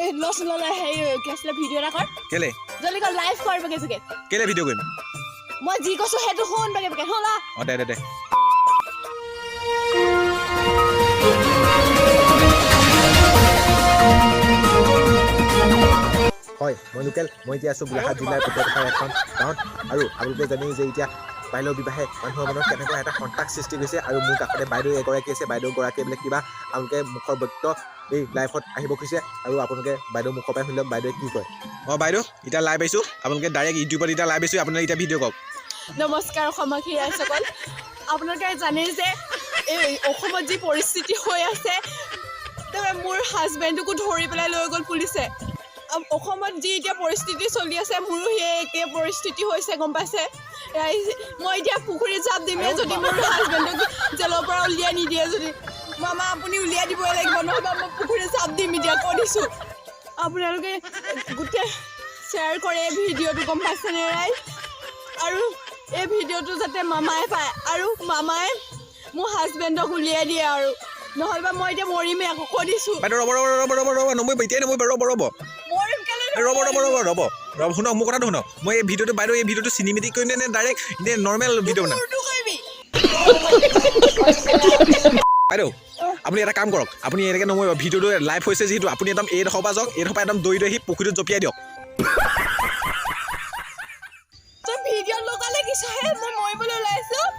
এই লছন ললে হেই কি আছিল ভিডিও এটা কৰ কেলে জলদি কৰ লাইভ কৰ বগে জগে কেলে ভিডিও কৰিম মই যি কৈছো হেতু শুন বগে বগে হলা দে হয় মই লোকেল মই এতিয়া আছোঁ গোলাঘাট জিলাৰ পটুৱাখাৰ এখন গাঁৱত আৰু আপোনালোকে জানেই যে এতিয়া বাল্য বিবাহে মানুহৰ মনত কেনেকুৱা এটা সন্তাস সৃষ্টি হৈছে আৰু মোৰ কাষতে বাইদেউ এগৰাকী আছে বাইদেউগৰাকীয়ে বোলে কিবা আপোনালোকে মুখৰ বক্ত এই লাইভত আহিব খুজিছে আৰু আপোনালোকে বাইদেউ মুখৰ পৰাই শুনি লওক বাইদেৱে কি কয় বাইদেউ এতিয়া লাইভ আহিছোঁ আপোনালোকে ডাইৰেক্ট ইউটিউবত এতিয়া লাইভ আহিছোঁ আপোনালোকে এতিয়া ভিডিঅ' কওক নমস্কাৰ অসমবাসী ৰাইজসকল আপোনালোকে জানে যে এই অসমত যি পৰিস্থিতি হৈ আছে মোৰ হাজবেণ্ডকো ধৰি পেলাই লৈ গ'ল পুলিচে অসমত যি এতিয়া পৰিস্থিতি চলি আছে মোৰো সেই একে পৰিস্থিতি হৈছে গম পাইছে মই এতিয়া পুখুৰীত জাপ দিমে যদি মোৰ হাজবেণ্ডক জেলৰ পৰা উলিয়াই নিদিয়ে যদি মামা আপুনি উলিয়াই দিবই লাগিব নহ'বা মই পুখুৰীত জাপ দিম এতিয়া কৈ দিছোঁ আপোনালোকে গোটেই শ্বেয়াৰ কৰে এই ভিডিঅ'টো গম পাইছেনে ৰাইজ আৰু এই ভিডিঅ'টো যাতে মামাই পায় আৰু মামাই মোৰ হাজবেণ্ডক উলিয়াই দিয়ে আৰু নহ'বা মই এতিয়া মৰিমেই আকৌ কৈ দিছোঁ ৰ'ব শুনক মোৰ কথাটো শুনক মই এই ভিডিঅ'টো বাইদেউ এই ভিডিঅ'টো চিনেমেটিক কৰি নে ডাইৰেক্ট নে নৰ্মেল ভিডিঅ' বনাম বাইদেউ আপুনি এটা কাম কৰক আপুনি এনেকৈ নমৰিব ভিডিঅ'টো লাইভ হৈছে যিহেতু আপুনি একদম এইডোখৰ পৰা যাওক এইডোখৰ পৰা একদম দৌৰি আহি পুখুৰীটোত জঁপিয়াই দিয়ক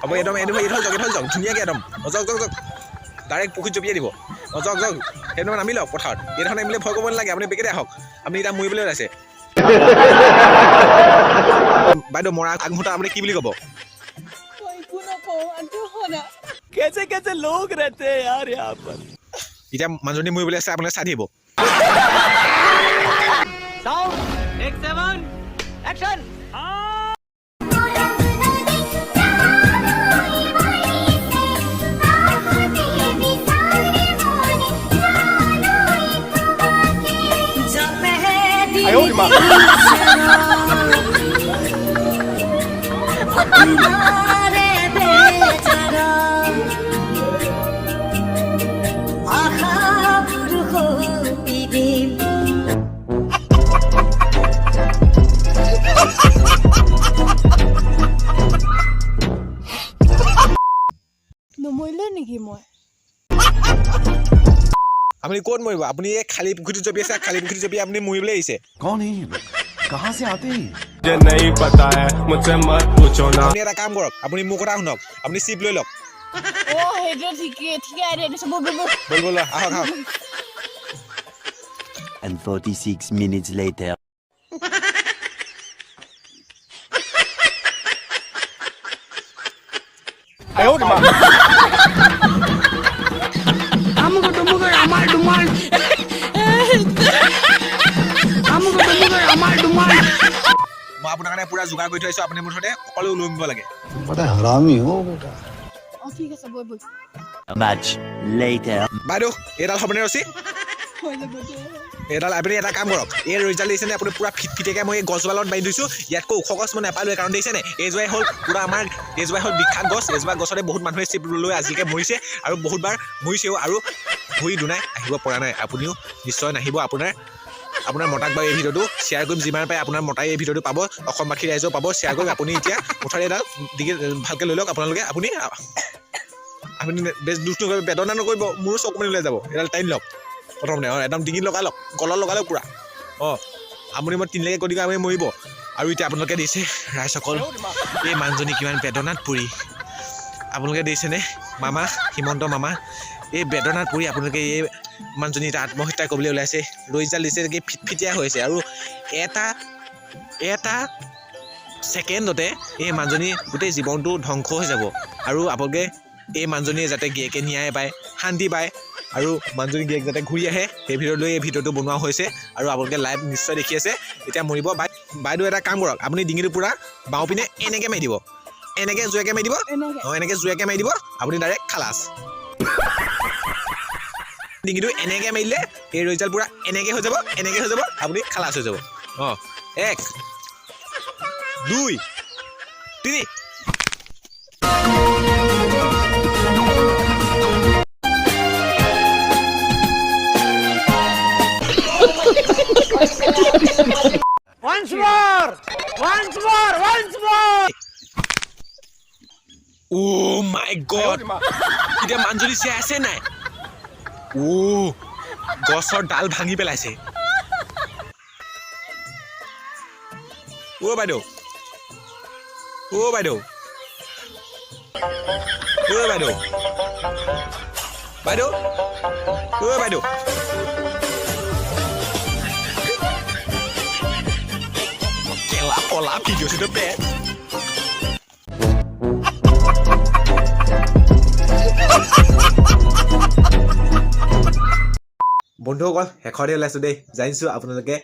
হ'ব একদম এইডোখৰ যাওক ধুনীয়াকৈ একদম যাওক ডাইৰেক্ট পুখুৰীত জঁপিয়াই দিব যাওক সেইটো নামি লওক পথাৰত এইডোখৰ নামিলে ভয় কৰিব নালাগে আপুনি বেগেতে আহক আপুনি এতিয়া মৰিবলৈ ওলাইছে বাইদেউ মৰা আগমুহূৰ্তত আপুনি কি বুলি ক'ব कैसे लोग रहते हैं यार यहाँ पर এতিয়া মানুহজনী মৰিবলৈ আছে আপোনালোকে চাই দিব নমৰিলে নেকি মই আপুনি ক'ত মৰিব আপুনি এই খালী পুখুৰীটো জঁপি আছে খালী পুখুৰীটো জঁপি আপুনি মৰিবলৈ আহিছে कौन है ये लोग कहाँ से आते हैं मुझे नहीं पता है मुझसे मत पूछो ना আপুনি এটা কাম কৰক আপুনি মোৰ কথা শুনক আপুনি চিপ লৈ লওক সেইটো ঠিকে আইডিয়া দিছে বল আহক And 46 minutes later. মই আপোনাৰ কাৰণে পুৰা যোগাৰ কৰি থৈছোঁ আপুনি মুঠতে সকলো ওলমিব লাগে ঠিক আছে বৈ Much later. বাইদেউ এইডাল হ'বনে ৰচি হৈ যাব এইডাল আপুনি এটা কাম কৰক এই ৰিজাল্ট দিছেনে আপুনি পুৰা ফিটফিটেকৈ মই এই গছডালত বান্ধি দিছোঁ ইয়াতকৈ ওখ গছ মই নাপালোৱে কাৰণ দেখিছেনে এইজোৱাই হ'ল পুৰা আমাৰ এইজোৱাই হ'ল বিখ্যাত গছ এইজোপা গছতে বহুত মানুহে চিপ লৈ আজিলৈকে মৰিছে আৰু বহুতবাৰ মৰিছেও আৰু ভৰি দুনাই আহিব পৰা নাই আপুনিও নিশ্চয় নাহিব আপোনাৰ মতাক বাৰু এই ভিডিঅ'টো শ্বেয়াৰ কৰিম যিমান পাৰে আপোনাৰ মতাই এই ভিডিঅ'টো পাব অসমবাসী ৰাইজেও পাব শ্বেয়াৰ কৰিম আপুনি এতিয়া মুঠতে এডাল ডিঙি ভালকৈ লৈ লওক আপোনালোকে আপুনি বেছ দুষ্ট নকৰিব বেদনা নকৰিব মোৰো চকুমানি ওলাই যাব এডাল টাইম লওক প্ৰথমতে একদম ডিঙিত লগাই লওক গলত লগালে পুৰা আপুনি মই তিনিলৈকে গতিকে আপুনি মৰিব আৰু এতিয়া আপোনালোকে দিছে ৰাইজসকল এই মানুহজনী কিমান বেদনাত পৰি আপোনালোকে দিছেনে মামা হিমন্ত মামা এই বেদনাত পৰি আপোনালোকে এই মানুহজনী এতিয়া আত্মহত্যা কৰিবলৈ ওলাইছে ৰিজাল্ট দিছে কি ফিটফিটিয়া হৈছে আৰু এটা ছেকেণ্ডতে এই মানুহজনী গোটেই জীৱনটো ধ্বংস হৈ যাব আৰু আপোনালোকে এই মানুহজনীয়ে যাতে গিয়েকে ন্যায় পায় শান্তি পায় আৰু মানুহজনী গিয়েক যাতে ঘূৰি আহে সেই ভিডিঅ'লৈ এই ভিডিঅ'টো বনোৱা হৈছে আৰু আপোনালোকে লাইভ নিশ্চয় দেখি আছে এতিয়া মৰিব বাইদেউ এটা কাম কৰক আপুনি ডিঙিটো পূৰা বাওঁ পিনে এনেকৈ মাৰি দিব এনেকৈ জোৰকৈ মাৰি দিব এনেকৈ জোৰকৈ মাৰি দিব আপুনি ডাইৰেক্ট খালাচ ডিঙিটো এনেকৈ মাৰিলে এই ৰিজাল্ট পূৰা এনেকৈ হৈ যাব আপুনি খালাচ হৈ যাব 1 2 3 Oh my god! এতিয়া মাঞ্জুলি চিয়াই আছে নাই? গছৰ ডাল ভাঙি পেলাইছে। বাইদেউ। বাইদেউ। বাইদেউ। বাইদেউ। বাইদেউ। কেলা কলা ভিডিঅ' চিডিঅ' পে বন্ধুসকল শেষতে ওলাইছোঁ দেই জানিছোঁ আপোনালোকে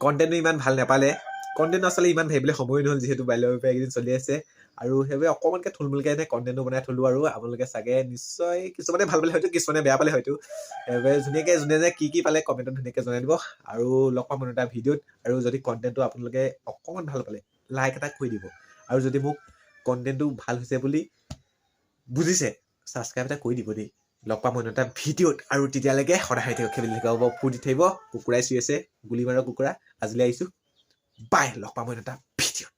কণ্টেণ্টটো ইমান ভাল নাপালে কণ্টেণ্ট আচলতে ইমান ভাবিবলৈ সময় নহ'ল যিহেতু বাইলৰ পৰা এইকেইদিন চলি আছে আৰু সেইবাবে অকণমানকৈ থুলমূলকৈ এনে কণ্টেণ্টটো বনাই থলোঁ আৰু আপোনালোকে চাগে নিশ্চয় কিছুমানে ভাল পালে হয়তো কিছুমানে বেয়া পালে হয়তো সেইবাবে ধুনীয়াকৈ যোনে যে কি পালে কমেণ্টত ধুনীয়াকৈ জনাই দিব আৰু লগ পাম এটা ভিডিঅ'ত আৰু যদি কণ্টেণ্টটো আপোনালোকে অকণমান ভাল পালে লাইক এটা কৰি দিব আৰু যদি মোক কণ্টেণ্টটো ভাল হৈছে বুলি বুজিছে ছাবস্ক্ৰাইব এটা কৰি দিব দেই লগ পাম এটা ভিডিঅ'ত আৰু তেতিয়ালৈকে সদায় হৈ থাকিব খেলি থাকিব ফুৰ্তি থাকিব কুকুৰাই চুই আছে গুলি মাৰৰ কুকুৰা আজিলৈ আহিছোঁ বাই লগ পাম এটা ভিডিঅ'ত